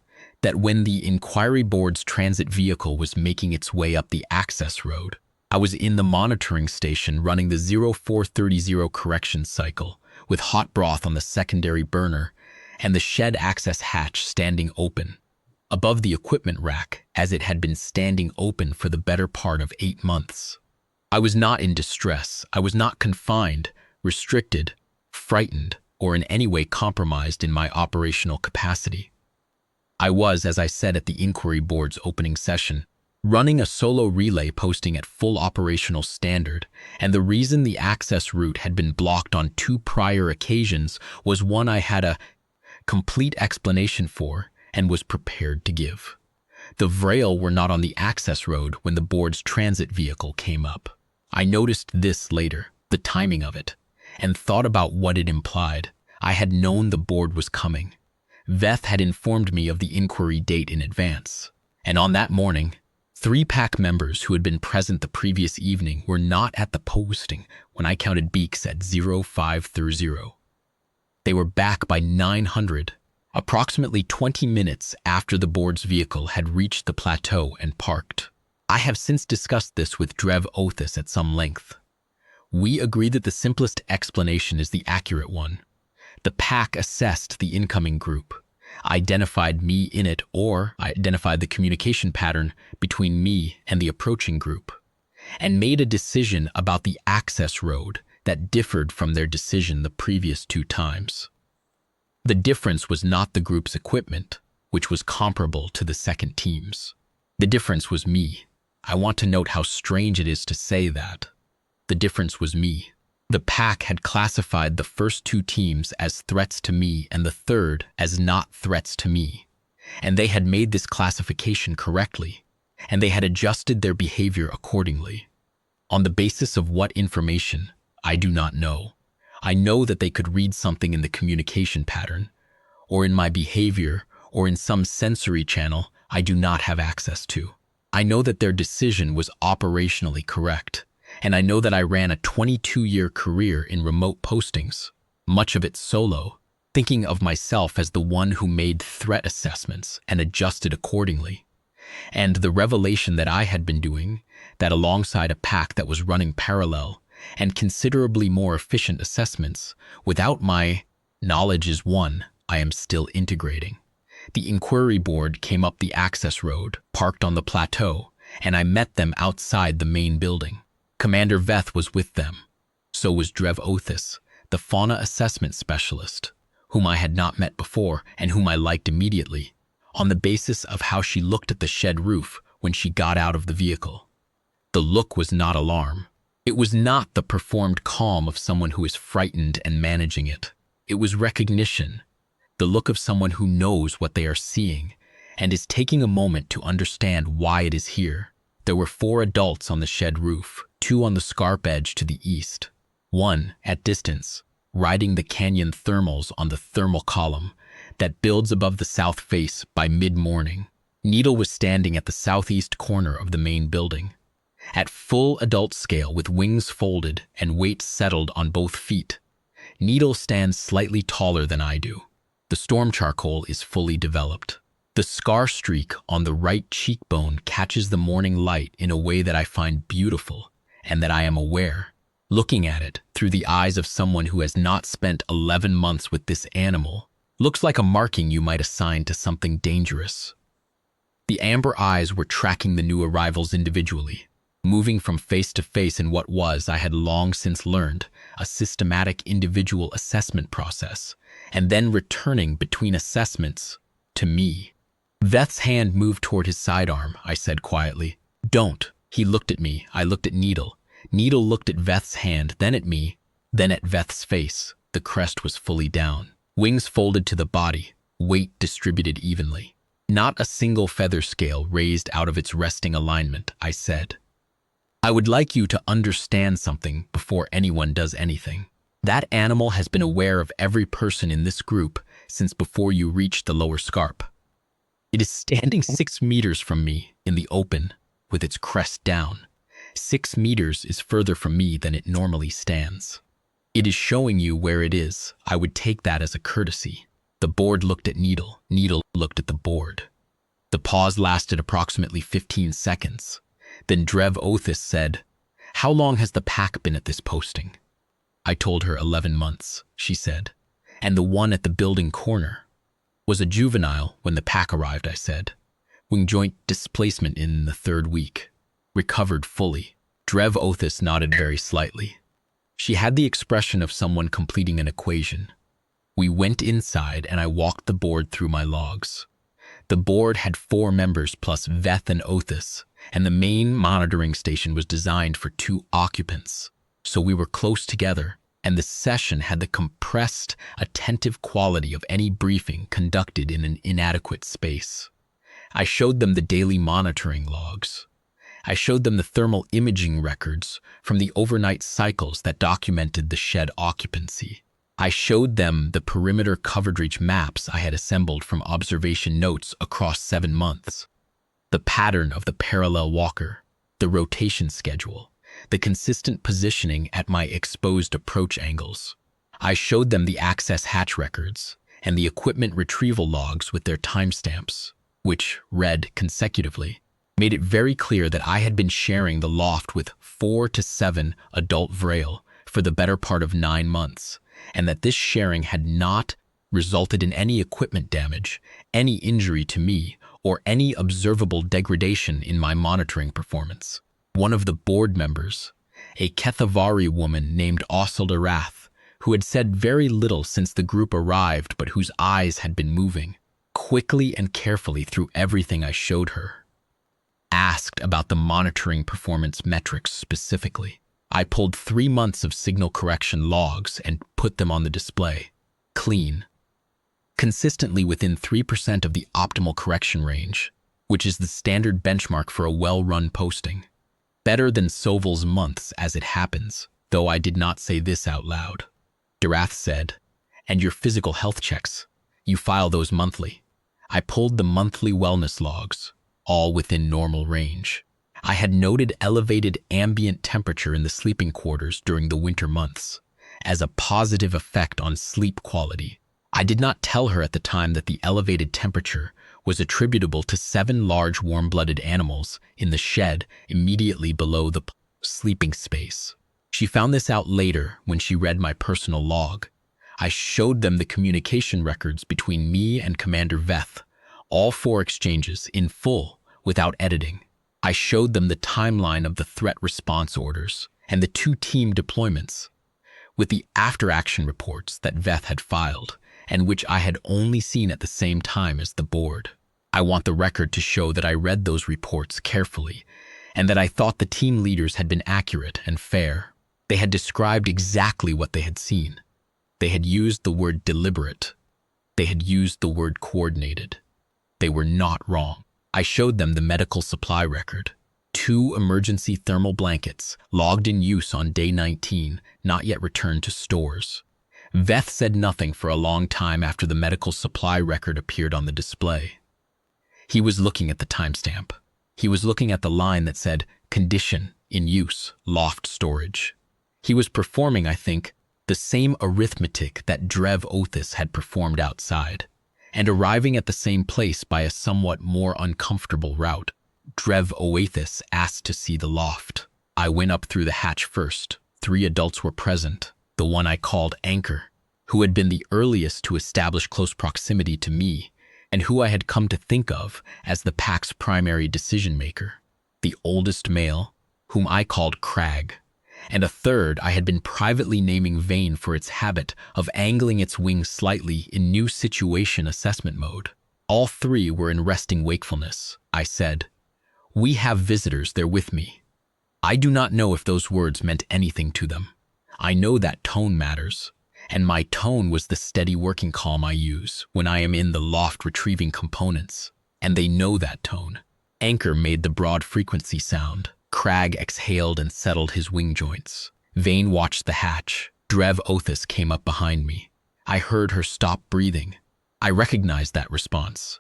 that when the inquiry board's transit vehicle was making its way up the access road, I was in the monitoring station running the 0430 correction cycle with hot broth on the secondary burner and the shed access hatch standing open above the equipment rack as it had been standing open for the better part of 8 months. I was not in distress. I was not confined, restricted, frightened, or in any way compromised in my operational capacity. I was, as I said at the inquiry board's opening session, running a solo relay posting at full operational standard, and the reason the access route had been blocked on 2 prior occasions was one I had a complete explanation for and was prepared to give. The Vrael were not on the access road when the board's transit vehicle came up. I noticed this later, the timing of it, and thought about what it implied. I had known the board was coming. Veth had informed me of the inquiry date in advance, and on that morning, 3 pack members who had been present the previous evening were not at the posting when I counted beaks at 0530. They were back by 900, approximately 20 minutes after the board's vehicle had reached the plateau and parked. I have since discussed this with Drev Othis at some length. We agree that the simplest explanation is the accurate one. The pack assessed the incoming group, identified me in it, or identified the communication pattern between me and the approaching group, and made a decision about the access road that differed from their decision the previous 2 times. The difference was not the group's equipment, which was comparable to the second team's. The difference was me. I want to note how strange it is to say that. The difference was me. The pack had classified the first 2 teams as threats to me and the third as not threats to me, and they had made this classification correctly, and they had adjusted their behavior accordingly. On the basis of what information, I do not know. I know that they could read something in the communication pattern, or in my behavior, or in some sensory channel I do not have access to. I know that their decision was operationally correct, and I know that I ran a 22-year career in remote postings, much of it solo, thinking of myself as the one who made threat assessments and adjusted accordingly. And the revelation that I had been doing, that alongside a pack that was running parallel and considerably more efficient assessments, without my knowledge is one I am still integrating. The inquiry board came up the access road, parked on the plateau, and I met them outside the main building. Commander Veth was with them. So was Drev Othis, the fauna assessment specialist, whom I had not met before and whom I liked immediately, on the basis of how she looked at the shed roof when she got out of the vehicle. The look was not alarm. It was not the performed calm of someone who is frightened and managing it. It was recognition, the look of someone who knows what they are seeing and is taking a moment to understand why it is here. There were 4 adults on the shed roof, 2 on the scarp edge to the east, 1 at distance, riding the canyon thermals on the thermal column that builds above the south face by mid-morning. Needle was standing at the southeast corner of the main building, at full adult scale with wings folded and weight settled on both feet. Needle stands slightly taller than I do. The storm charcoal is fully developed. The scar streak on the right cheekbone catches the morning light in a way that I find beautiful and that I am aware, looking at it through the eyes of someone who has not spent 11 months with this animal, looks like a marking you might assign to something dangerous. The amber eyes were tracking the new arrivals individually, moving from face to face in what was, I had long since learned, a systematic individual assessment process, and then returning between assessments to me. Veth's hand moved toward his sidearm, I said quietly. Don't. He looked at me. I looked at Needle. Needle looked at Veth's hand, then at me, then at Veth's face. The crest was fully down. Wings folded to the body, weight distributed evenly. Not a single feather scale raised out of its resting alignment, I said. I would like you to understand something before anyone does anything. That animal has been aware of every person in this group since before you reached the lower scarp. It is standing 6 meters from me in the open with its crest down. 6 meters is further from me than it normally stands. It is showing you where it is. I would take that as a courtesy. The board looked at Needle. Needle looked at the board. The pause lasted approximately 15 seconds. Then Drev Othis said, "How long has the pack been at this posting?" I told her 11 months, she said. And the one at the building corner was a juvenile when the pack arrived, I said. Wing joint displacement in the 3rd week. Recovered fully. Drev Othis nodded very slightly. She had the expression of someone completing an equation. We went inside and I walked the board through my logs. The board had 4 members plus Veth and Othis, and the main monitoring station was designed for 2 occupants. So we were close together, and the session had the compressed, attentive quality of any briefing conducted in an inadequate space. I showed them the daily monitoring logs. I showed them the thermal imaging records from the overnight cycles that documented the shed occupancy. I showed them the perimeter coverage maps I had assembled from observation notes across 7 months, the pattern of the parallel walker, the rotation schedule, the consistent positioning at my exposed approach angles. I showed them the access hatch records and the equipment retrieval logs with their timestamps, which, read consecutively, made it very clear that I had been sharing the loft with 4 to 7 adult Vrael for the better part of 9 months, and that this sharing had not resulted in any equipment damage, any injury to me, or any observable degradation in my monitoring performance. One of the board members, a Kethavari woman named Osselda Rath, who had said very little since the group arrived but whose eyes had been moving, quickly and carefully through everything I showed her, asked about the monitoring performance metrics specifically. I pulled 3 months of signal correction logs and put them on the display, clean, consistently within 3% of the optimal correction range, which is the standard benchmark for a well-run posting. Better than Soval's months as it happens, though I did not say this out loud. Darath said, "And your physical health checks, you file those monthly." I pulled the monthly wellness logs, all within normal range. I had noted elevated ambient temperature in the sleeping quarters during the winter months, as a positive effect on sleep quality. I did not tell her at the time that the elevated temperature was attributable to 7 large warm-blooded animals in the shed immediately below the sleeping space. She found this out later when she read my personal log. I showed them the communication records between me and Commander Veth, all 4 exchanges in full without editing. I showed them the timeline of the threat response orders and the 2 team deployments, with the after-action reports that Veth had filed and which I had only seen at the same time as the board. I want the record to show that I read those reports carefully and that I thought the team leaders had been accurate and fair. They had described exactly what they had seen. They had used the word deliberate. They had used the word coordinated. They were not wrong. I showed them the medical supply record. 2 emergency thermal blankets logged in use on day 19, not yet returned to stores. Veth said nothing for a long time after the medical supply record appeared on the display. He was looking at the timestamp. He was looking at the line that said, "Condition, in use, loft storage." He was performing, I think, the same arithmetic that Drev Othis had performed outside, and arriving at the same place by a somewhat more uncomfortable route. Drev Othis asked to see the loft. I went up through the hatch first. 3 adults were present. The one I called Anchor, who had been the earliest to establish close proximity to me, and who I had come to think of as the pack's primary decision-maker. The oldest male, whom I called Crag, and a third I had been privately naming Vane for its habit of angling its wings slightly in new situation assessment mode. All 3 were in resting wakefulness. I said, "We have visitors, they're with me." I do not know if those words meant anything to them. I know that tone matters, and my tone was the steady working calm I use when I am in the loft retrieving components, and they know that tone. Anchor made the broad frequency sound. Crag exhaled and settled his wing joints. Vane watched the hatch. Drev Othis came up behind me. I heard her stop breathing. I recognized that response.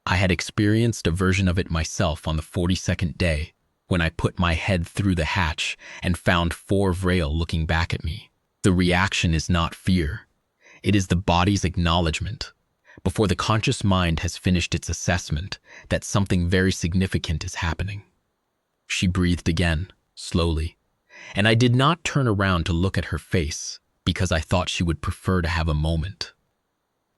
I had experienced a version of it myself on the 42nd day, when I put my head through the hatch and found 4 Vrael looking back at me. The reaction is not fear. It is the body's acknowledgement, before the conscious mind has finished its assessment, that something very significant is happening. She breathed again, slowly, and I did not turn around to look at her face because I thought she would prefer to have a moment.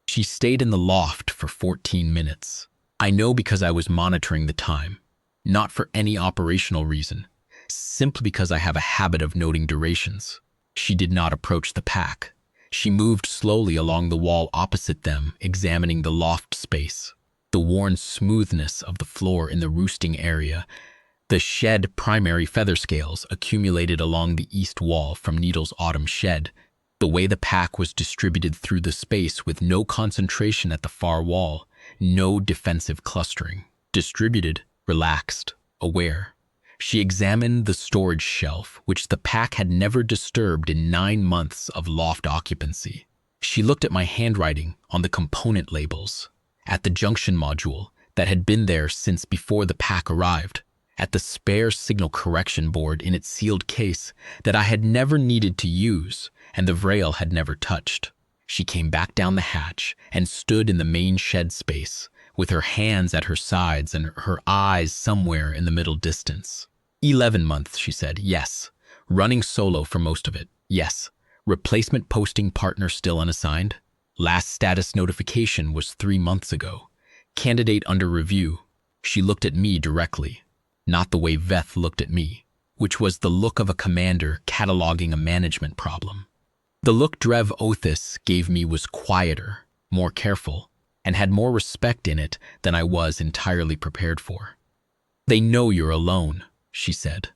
She stayed in the loft for 14 minutes. I know because I was monitoring the time. Not for any operational reason, simply because I have a habit of noting durations. She did not approach the pack. She moved slowly along the wall opposite them, examining the loft space, the worn smoothness of the floor in the roosting area, the shed primary feather scales accumulated along the east wall from Needle's autumn shed, the way the pack was distributed through the space with no concentration at the far wall, no defensive clustering. Distributed, relaxed, aware. She examined the storage shelf, which the pack had never disturbed in 9 months of loft occupancy. She looked at my handwriting on the component labels, at the junction module that had been there since before the pack arrived, at the spare signal correction board in its sealed case that I had never needed to use and the Vrael had never touched. She came back down the hatch and stood in the main shed space, with her hands at her sides and her eyes somewhere in the middle distance. 11 months, she said. Yes. Running solo for most of it. Yes. Replacement posting partner still unassigned. Last status notification was 3 months ago. Candidate under review. She looked at me directly, not the way Veth looked at me, which was the look of a commander cataloging a management problem. The look Drev Othis gave me was quieter, more careful, and had more respect in it than I was entirely prepared for. "They know you're alone," she said.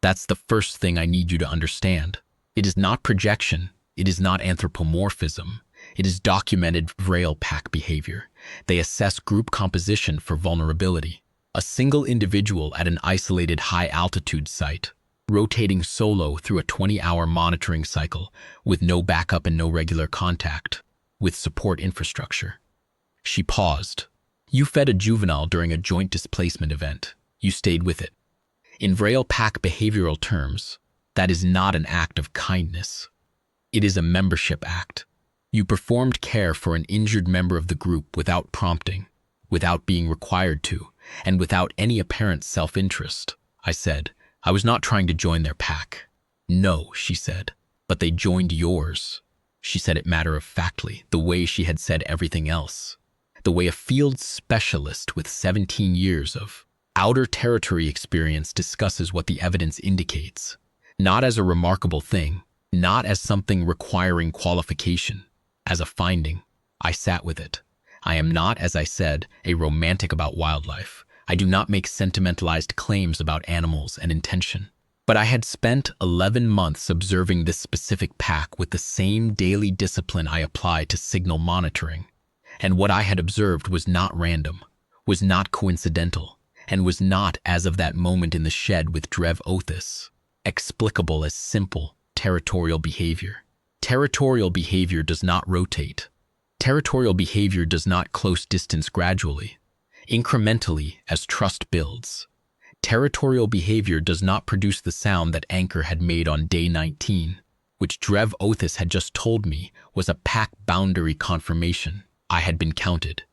"That's the first thing I need you to understand. It is not projection. It is not anthropomorphism. It is documented Vrael pack behavior. They assess group composition for vulnerability. A single individual at an isolated high-altitude site, rotating solo through a 20-hour monitoring cycle with no backup and no regular contact, with support infrastructure." She paused. "You fed a juvenile during a joint displacement event. You stayed with it. In Vrael pack behavioral terms, that is not an act of kindness. It is a membership act. You performed care for an injured member of the group without prompting, without being required to, and without any apparent self-interest. I said, I was not trying to join their pack. No, she said, but they joined yours. She said it matter-of-factly, the way she had said everything else. The way a field specialist with 17 years of outer territory experience discusses what the evidence indicates. Not as a remarkable thing, not as something requiring qualification, as a finding. I sat with it. I am not, as I said, a romantic about wildlife. I do not make sentimentalized claims about animals and intention. But I had spent 11 months observing this specific pack with the same daily discipline I apply to signal monitoring. And what I had observed was not random, was not coincidental, and was not, as of that moment in the shed with Drev Othis, explicable as simple territorial behavior. Territorial behavior does not rotate. Territorial behavior does not close distance gradually, incrementally as trust builds. Territorial behavior does not produce the sound that Anchor had made on day 19, which Drev Othis had just told me was a pack boundary confirmation. I had been counted.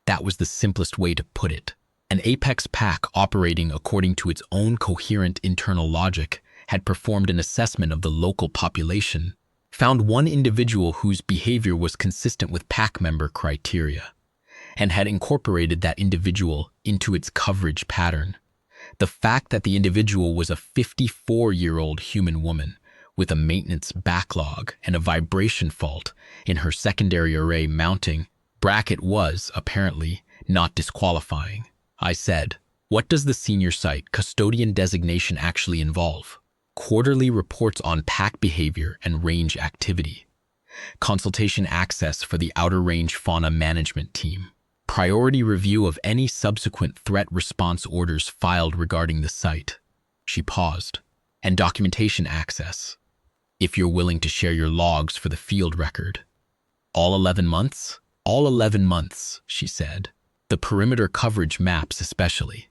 That was the simplest way to put it. An apex pack operating according to its own coherent internal logic had performed an assessment of the local population, found one individual whose behavior was consistent with pack member criteria, and had incorporated that individual into its coverage pattern. The fact that the individual was a 54-year-old human woman with a maintenance backlog and a vibration fault in her secondary array mounting bracket was, apparently, not disqualifying. I said, what does the senior site custodian designation actually involve? Quarterly reports on pack behavior and range activity. Consultation access for the outer range fauna management team. Priority review of any subsequent threat response orders filed regarding the site. She paused. And documentation access, if you're willing to share your logs for the field record. All 11 months? All 11 months, she said. The perimeter coverage maps especially.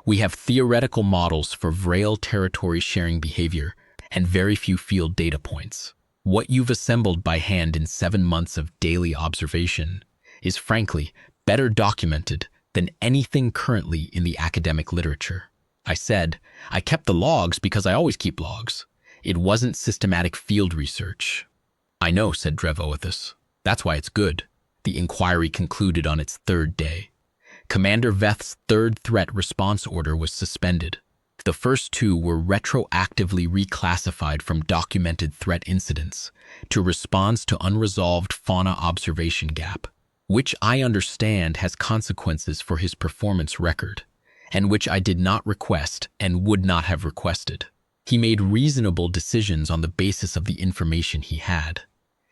We have theoretical models for Vrael territory sharing behavior and very few field data points. What you've assembled by hand in 7 months of daily observation is frankly better documented than anything currently in the academic literature. I said, I kept the logs because I always keep logs. It wasn't systematic field research. I know, said Drev Othis. That's why it's good. The inquiry concluded on its 3rd day. Commander Veth's 3rd threat response order was suspended. The first 2 were retroactively reclassified from documented threat incidents to response to unresolved fauna observation gap, which I understand has consequences for his performance record, and which I did not request and would not have requested. He made reasonable decisions on the basis of the information he had.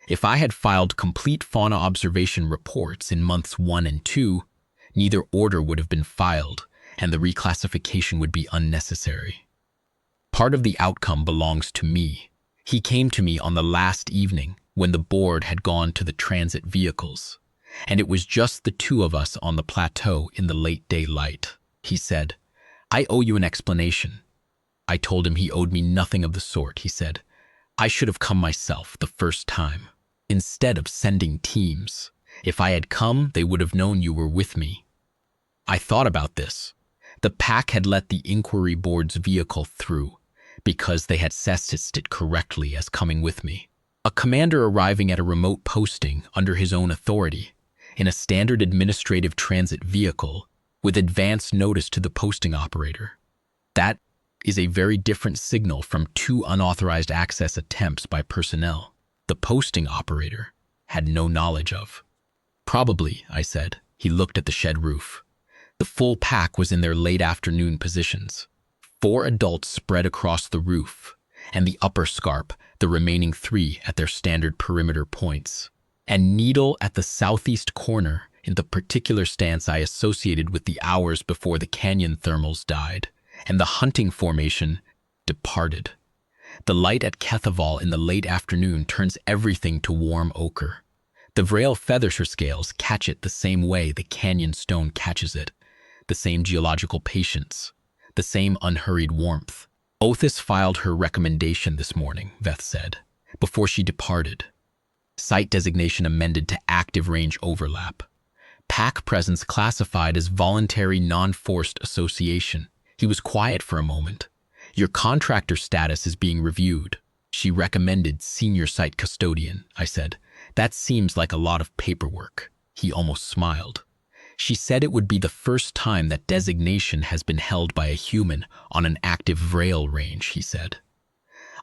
If I had filed complete fauna observation reports in months 1 and 2, neither order would have been filed, and the reclassification would be unnecessary. Part of the outcome belongs to me. He came to me on the last evening when the board had gone to the transit vehicles, and it was just the 2 of us on the plateau in the late daylight. He said, I owe you an explanation. I told him he owed me nothing of the sort. He said, I should have come myself the first time, instead of sending teams. If I had come, they would have known you were with me. I thought about this. The pack had let the inquiry board's vehicle through because they had assessed it correctly as coming with me. A commander arriving at a remote posting under his own authority in a standard administrative transit vehicle with advance notice to the posting operator. That is a very different signal from 2 unauthorized access attempts by personnel the posting operator had no knowledge of. Probably, I said. He looked at the shed roof. The full pack was in their late afternoon positions. 4 adults spread across the roof, and the upper scarp, the remaining 3 at their standard perimeter points. And Needle at the southeast corner in the particular stance I associated with the hours before the canyon thermals died, and the hunting formation departed. The light at Kethaval in the late afternoon turns everything to warm ochre. The Vrael feather scales catch it the same way the canyon stone catches it, the same geological patience, the same unhurried warmth. Othis filed her recommendation this morning, Veth said, before she departed. Site designation amended to active range overlap. Pack presence classified as voluntary non-forced association. He was quiet for a moment. Your contractor status is being reviewed. She recommended senior site custodian, I said. That seems like a lot of paperwork. He almost smiled. She said it would be the first time that designation has been held by a human on an active Vrael range, he said.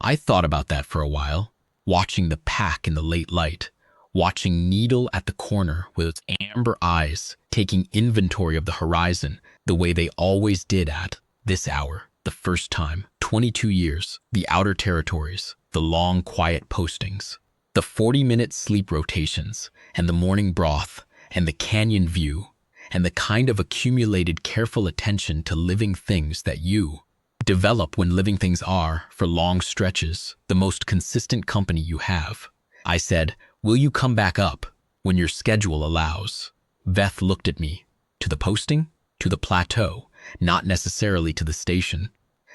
I thought about that for a while, watching the pack in the late light, watching Needle at the corner with its amber eyes, taking inventory of the horizon the way they always did at this hour, the first time, 22 years, the outer territories, the long, quiet postings, the 40-minute sleep rotations, and the morning broth, and the canyon view, and the kind of accumulated careful attention to living things that you develop when living things are, for long stretches, the most consistent company you have. I said, will you come back up when your schedule allows? Veth looked at me. To the posting? To the plateau, not necessarily to the station.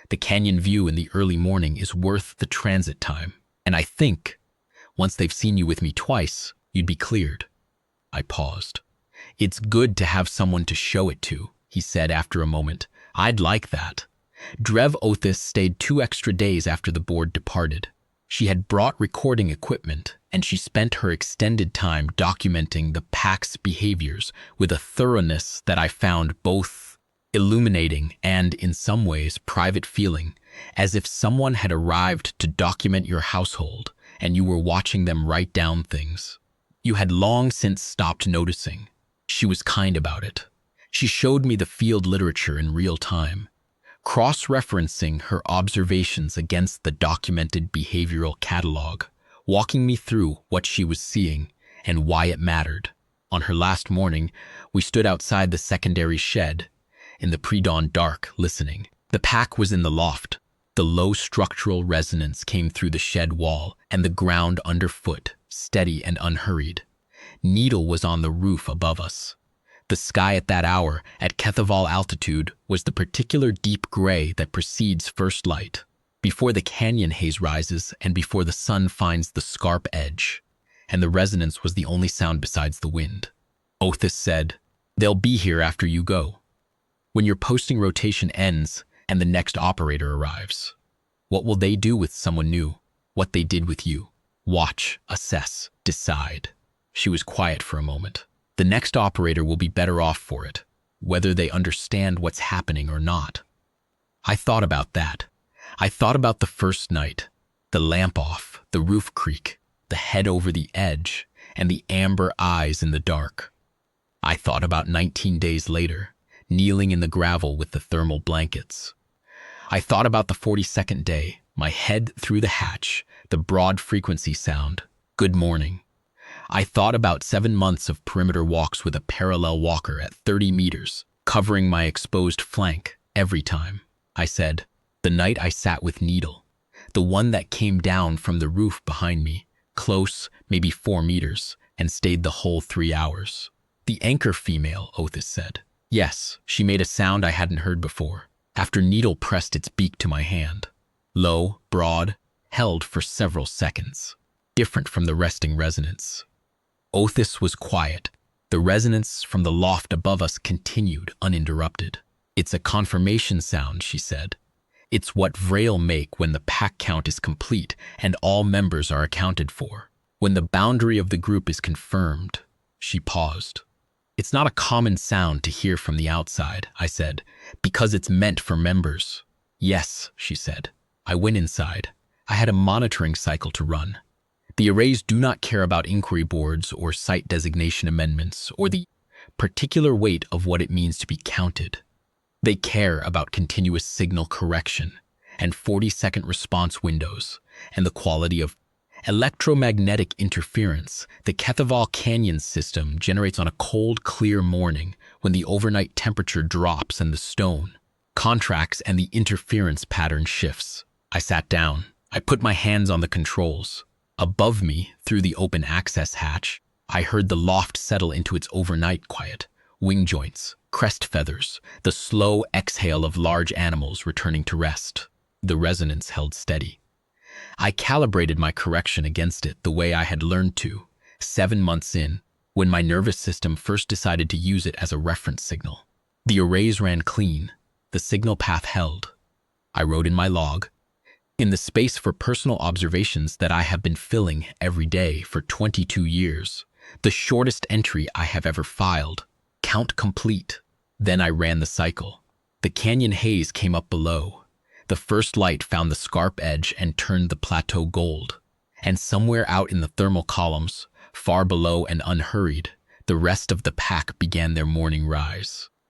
The canyon view in the early morning is worth the transit time. And I think, once they've seen you with me twice, you'd be cleared. I paused. It's good to have someone to show it to, he said after a moment. I'd like that. Drev Othis stayed 2 extra days after the board departed. She had brought recording equipment, and she spent her extended time documenting the pack's behaviors with a thoroughness that I found both illuminating and, in some ways, private feeling, as if someone had arrived to document your household and you were watching them write down things you had long since stopped noticing. She was kind about it. She showed me the field literature in real time, cross-referencing her observations against the documented behavioral catalog, walking me through what she was seeing and why it mattered. On her last morning, we stood outside the secondary shed in the pre-dawn dark, listening. The pack was in the loft. The low structural resonance came through the shed wall and the ground underfoot, steady and unhurried. Needle was on the roof above us. The sky at that hour, at Kethaval altitude, was the particular deep gray that precedes first light, before the canyon haze rises and before the sun finds the scarp edge, and the resonance was the only sound besides the wind. Othis said, "They'll be here after you go. When your posting rotation ends and the next operator arrives, what will they do with someone new? What they did with you? Watch, assess, decide." She was quiet for a moment. The next operator will be better off for it, whether they understand what's happening or not. I thought about that. I thought about the first night, the lamp off, the roof creak, the head over the edge, and the amber eyes in the dark. I thought about 19 days later, kneeling in the gravel with the thermal blankets. I thought about the 42nd day, my head through the hatch, the broad frequency sound, "Good morning." I thought about 7 months of perimeter walks with a parallel walker at 30 meters, covering my exposed flank every time. I said, the night I sat with Needle, the one that came down from the roof behind me, close, maybe 4 meters, and stayed the whole 3 hours. The anchor female, Othis said. Yes, she made a sound I hadn't heard before, after Needle pressed its beak to my hand. Low, broad, held for several seconds, different from the resting resonance. Othis was quiet. The resonance from the loft above us continued uninterrupted. "It's a confirmation sound," she said. "It's what Vrael make when the pack count is complete and all members are accounted for. When the boundary of the group is confirmed." She paused. "It's not a common sound to hear from the outside," I said, "because it's meant for members." "Yes," she said. I went inside. I had a monitoring cycle to run. The arrays do not care about inquiry boards or site designation amendments or the particular weight of what it means to be counted. They care about continuous signal correction and 40-second response windows and the quality of electromagnetic interference the Kethaval Canyon system generates on a cold, clear morning when the overnight temperature drops and the stone contracts and the interference pattern shifts. I sat down. I put my hands on the controls. Above me, through the open access hatch, I heard the loft settle into its overnight quiet, wing joints, crest feathers, the slow exhale of large animals returning to rest. The resonance held steady. I calibrated my correction against it the way I had learned to, 7 months in, when my nervous system first decided to use it as a reference signal. The arrays ran clean, the signal path held. I wrote in my log, in the space for personal observations that I have been filling every day for 22 years, the shortest entry I have ever filed, count complete. Then I ran the cycle. The canyon haze came up below. The first light found the scarp edge and turned the plateau gold. And somewhere out in the thermal columns, far below and unhurried, the rest of the pack began their morning rise.